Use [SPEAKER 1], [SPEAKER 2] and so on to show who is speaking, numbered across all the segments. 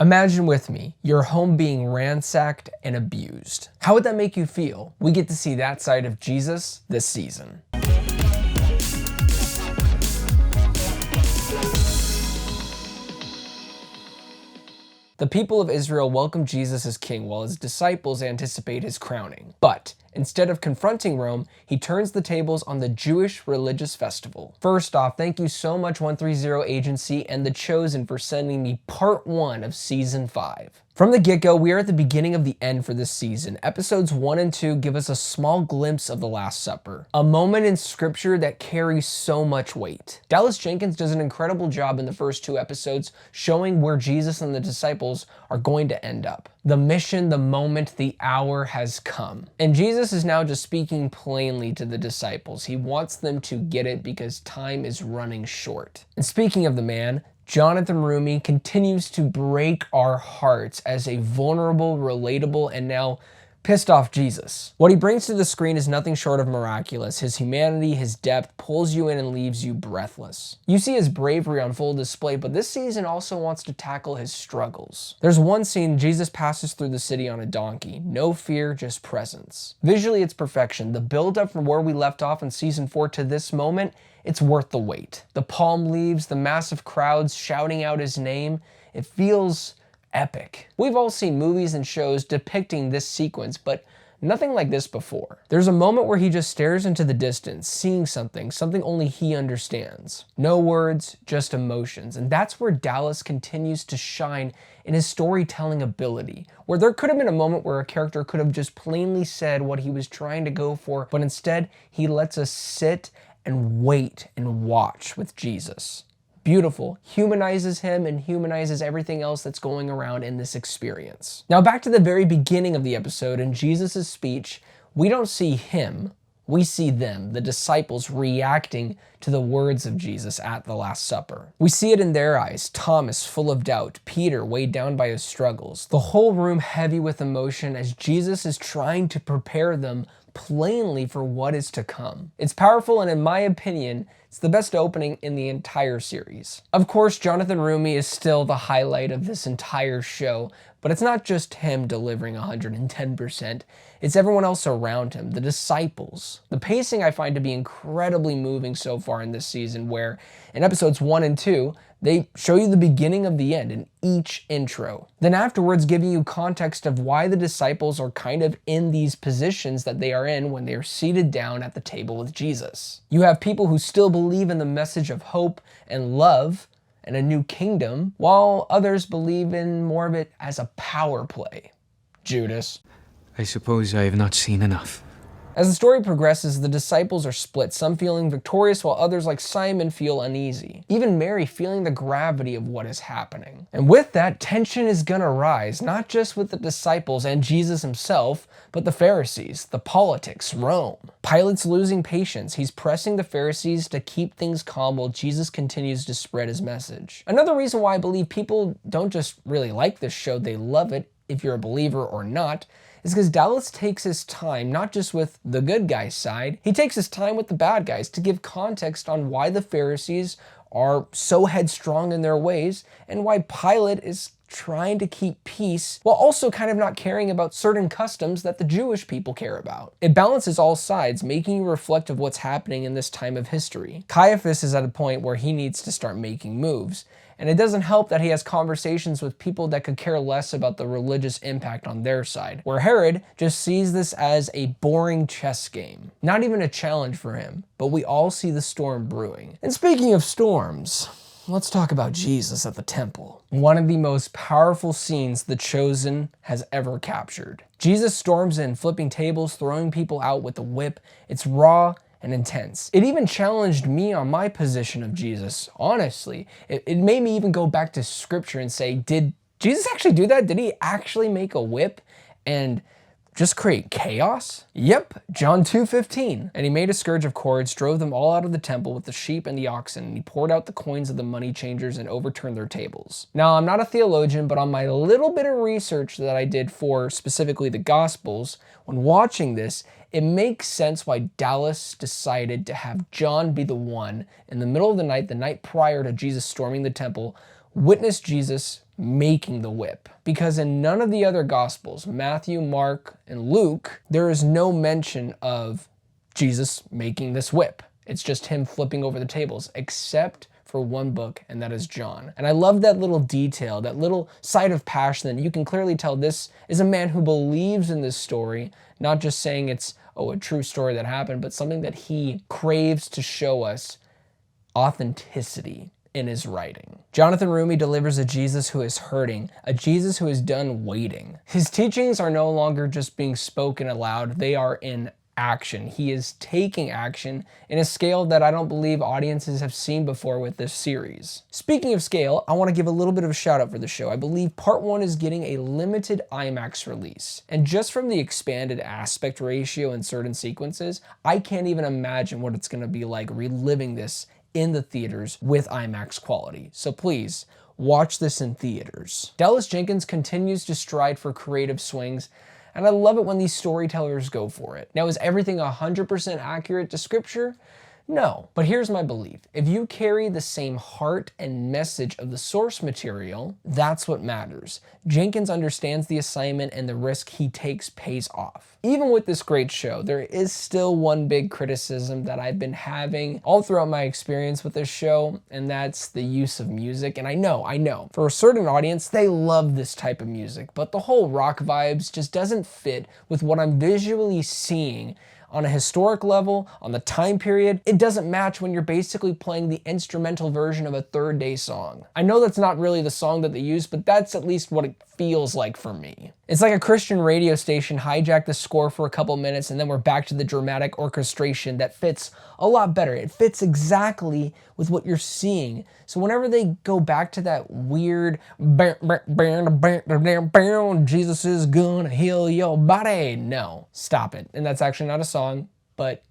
[SPEAKER 1] Imagine with me, your home being ransacked and abused. How would that make you feel? We get to see that side of Jesus this season. The people of Israel welcome Jesus as king while his disciples anticipate his crowning. But instead of confronting Rome, he turns the tables on the Jewish religious festival. First off, thank you so much 130 Agency and The Chosen for sending me part 1 of season 5. From the get-go, we are at the beginning of the end for this season. Episodes 1 and 2 give us a small glimpse of the Last Supper, a moment in scripture that carries so much weight. Dallas Jenkins does an incredible job in the first 2 episodes showing where Jesus and the disciples are going to end up. The mission, the moment, the hour has come. And Jesus is now just speaking plainly to the disciples. He wants them to get it because time is running short. And speaking of the man, Jonathan Roumie continues to break our hearts as a vulnerable, relatable, and now pissed off Jesus. What he brings to the screen is nothing short of miraculous. His humanity, his depth pulls you in and leaves you breathless. You see his bravery on full display, but this season also wants to tackle his struggles. There's one scene Jesus passes through the city on a donkey. No fear, just presence. Visually, it's perfection. The build-up from where we left off in season 4 to this moment, it's worth the wait. The palm leaves, the massive crowds shouting out his name, it feels epic. We've all seen movies and shows depicting this sequence, but nothing like this before. There's a moment where he just stares into the distance, seeing something only he understands. No words, just emotions. And that's where Dallas continues to shine in his storytelling ability, where there could have been a moment where a character could have just plainly said what he was trying to go for, but instead he lets us sit and wait and watch with Jesus. Beautiful, humanizes him and humanizes everything else that's going around in this experience. Now back to the very beginning of the episode, in Jesus' speech, we don't see him, we see them, the disciples, reacting to the words of Jesus at the Last Supper. We see it in their eyes, Thomas full of doubt, Peter weighed down by his struggles, the whole room heavy with emotion as Jesus is trying to prepare them plainly for what is to come. It's powerful, and in my opinion, it's the best opening in the entire series. Of course, Jonathan Roumie is still the highlight of this entire show, but it's not just him delivering 110%, it's everyone else around him, the disciples. The pacing I find to be incredibly moving so far in this season, where in episodes 1 and 2, they show you the beginning of the end in each intro. Then afterwards, giving you context of why the disciples are kind of in these positions that they are in when they are seated down at the table with Jesus. You have people who still believe in the message of hope and love and a new kingdom, while others believe in more of it as a power play. Judas.
[SPEAKER 2] I suppose I have not seen enough.
[SPEAKER 1] As the story progresses, the disciples are split, some feeling victorious while others like Simon feel uneasy. Even Mary feeling the gravity of what is happening. And with that, tension is gonna rise, not just with the disciples and Jesus himself, but the Pharisees, the politics, Rome. Pilate's losing patience. He's pressing the Pharisees to keep things calm while Jesus continues to spread his message. Another reason why I believe people don't just really like this show, they love it, if you're a believer or not, is because Dallas takes his time, not just with the good guys' side, he takes his time with the bad guys to give context on why the Pharisees are so headstrong in their ways and why Pilate is trying to keep peace while also kind of not caring about certain customs that the Jewish people care about. It balances all sides, making you reflect of what's happening in this time of history. Caiaphas is at a point where he needs to start making moves. And it doesn't help that he has conversations with people that could care less about the religious impact on their side, where Herod just sees this as a boring chess game. Not even a challenge for him, but we all see the storm brewing. And speaking of storms, let's talk about Jesus at the temple. One of the most powerful scenes The Chosen has ever captured. Jesus storms in, flipping tables, throwing people out with a whip. It's raw and intense. It even challenged me on my position of Jesus, honestly. It made me even go back to scripture and say, did Jesus actually do that? Did he actually make a whip and just create chaos? Yep, John 2:15. And he made a scourge of cords, drove them all out of the temple with the sheep and the oxen, and he poured out the coins of the money changers and overturned their tables. Now, I'm not a theologian, but on my little bit of research that I did for specifically the Gospels, when watching this, it makes sense why Dallas decided to have John be the one in the middle of the night prior to Jesus storming the temple, witness Jesus making the whip. Because in none of the other Gospels, Matthew, Mark, and Luke, there is no mention of Jesus making this whip. It's just him flipping over the tables, except for one book, and that is John. And I love that little detail, that little side of passion that you can clearly tell this is a man who believes in this story, not just saying it's, oh, a true story that happened, but something that he craves to show us authenticity in his writing. Jonathan Roumie delivers a Jesus who is hurting, a Jesus who is done waiting. His teachings are no longer just being spoken aloud, they are in action. He is taking action in a scale that I don't believe audiences have seen before with this series. Speaking of scale, I want to give a little bit of a shout out for the show. I believe part 1 is getting a limited IMAX release. And just from the expanded aspect ratio in certain sequences, I can't even imagine what it's going to be like reliving this in the theaters with IMAX quality. So please, watch this in theaters. Dallas Jenkins continues to stride for creative swings, and I love it when these storytellers go for it. Now, is everything 100% accurate to scripture? No, but here's my belief. If you carry the same heart and message of the source material, that's what matters. Jenkins understands the assignment and the risk he takes pays off. Even with this great show, there is still one big criticism that I've been having all throughout my experience with this show, and that's the use of music. And I know, for a certain audience, they love this type of music, but the whole rock vibes just doesn't fit with what I'm visually seeing on a historic level, on the time period. It doesn't match when you're basically playing the instrumental version of a Third Day song. I know that's not really the song that they use, but that's at least what it feels like for me. It's like a Christian radio station hijacked the score for a couple minutes and then we're back to the dramatic orchestration that fits a lot better. It fits exactly with what you're seeing. So whenever they go back to that weird Jesus is gonna heal your body, no, stop it. And that's actually not a song, but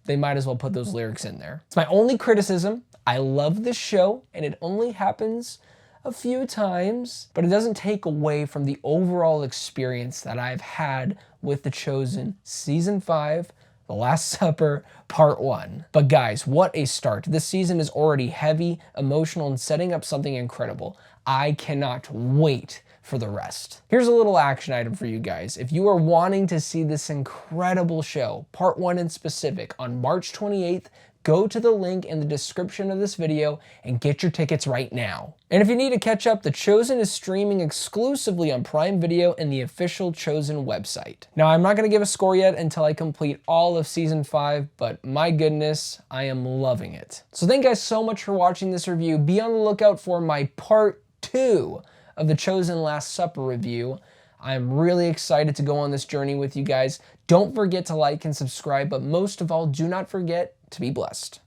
[SPEAKER 1] they might as well put those lyrics in there. It's my only criticism. I love this show, and it only happens a few times, but it doesn't take away from the overall experience that I've had with The Chosen Season 5, The Last Supper, Part 1. But guys, what a start. This season is already heavy, emotional, and setting up something incredible. I cannot wait for the rest. Here's a little action item for you guys. If you are wanting to see this incredible show, Part 1 in specific, on March 28th, go to the link in the description of this video and get your tickets right now. And if you need to catch up, The Chosen is streaming exclusively on Prime Video and the official Chosen website. Now, I'm not gonna give a score yet until I complete all of Season 5, but my goodness, I am loving it. So thank you guys so much for watching this review. Be on the lookout for my Part 2 of The Chosen Last Supper review. I'm really excited to go on this journey with you guys. Don't forget to like and subscribe, but most of all, do not forget to be blessed.